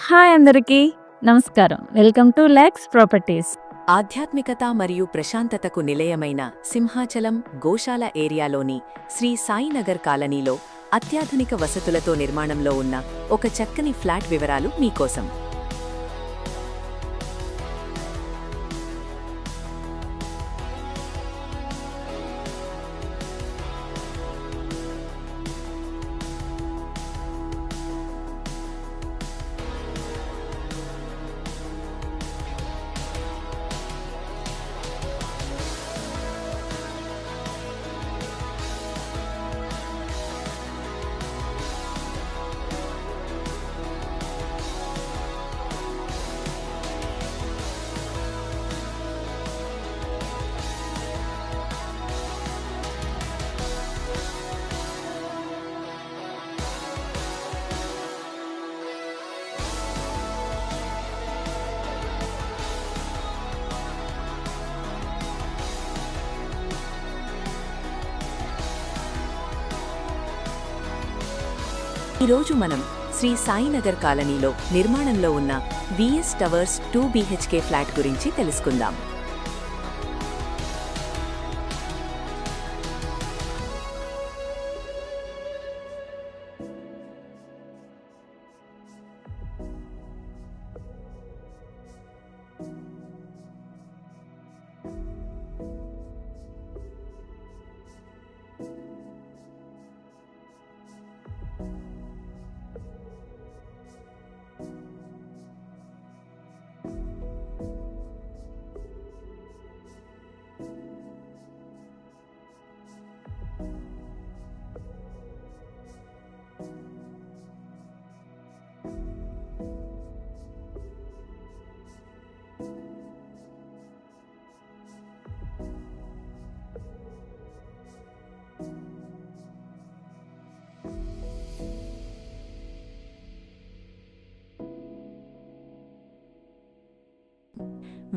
Hi అందరికీ నమస్కారం. Welcome to Lex properties. ఆధ్యాత్మికత మరియు ప్రశాంతతకు నిలయమైన సింహాచలం గోశాల ఏరియాలోని శ్రీ సాయినగర్ కాలనీలో అత్యాధునిక వసతులతో నిర్మాణంలో ఉన్న ఒక చక్కని ఫ్లాట్ వివరాలు మీకోసం. ఈరోజు మనం శ్రీ సాయినగర్ కాలనీలో నిర్మాణంలో ఉన్న విఎస్ టవర్స్ 2 BHK ఫ్లాట్ గురించి తెలుసుకుందాం.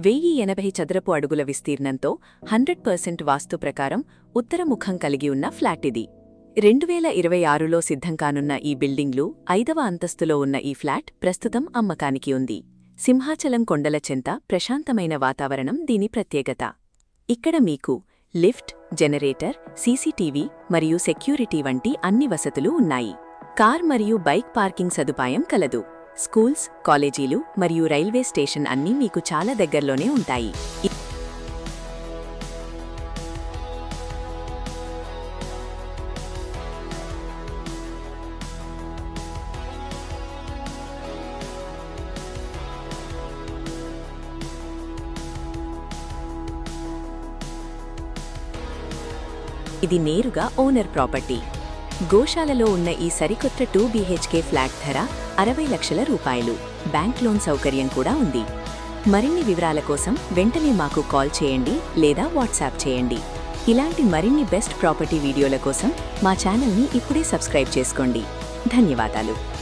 వెయ్యి 80 చదరపు అడుగుల విస్తీర్ణంతో 100% వాస్తు ప్రకారం ఉత్తరముఖం కలిగి ఉన్న ఫ్లాట్ ఇది. 2026లో సిద్ధం కానున్న ఈ బిల్డింగ్లు 5వ అంతస్తులో ఉన్న ఈ ఫ్లాట్ ప్రస్తుతం అమ్మకానికి ఉంది. సింహాచలం కొండల చెంత ప్రశాంతమైన వాతావరణం దీని ప్రత్యేకత. ఇక్కడ మీకు లిఫ్ట్, జనరేటర్, సీసీటీవీ మరియు సెక్యూరిటీ వంటి అన్ని వసతులు ఉన్నాయి. కార్ మరియు బైక్ పార్కింగ్ సదుపాయం కలదు. స్కూల్స్, కాలేజీలు మరియు రైల్వే స్టేషన్ అన్నీ మీకు చాలా దగ్గరలోనే ఉంటాయి. ఇది నేరుగా ఓనర్ ప్రాపర్టీ. గోశాలలో ఉన్న ఈ సరికొత్త 2 BHK ఫ్లాట్ ధర 60 లక్షల రూపాయలు. బ్యాంక్ లోన్ సౌకర్యం కూడా ఉంది. మరిన్ని వివరాల కోసం వెంటనే మాకు కాల్ చేయండి లేదా వాట్సాప్ చేయండి. ఇలాంటి మరిన్ని బెస్ట్ ప్రాపర్టీ వీడియోల కోసం మా ఛానల్ని ఇప్పుడే సబ్స్క్రైబ్ చేసుకోండి. ధన్యవాదాలు.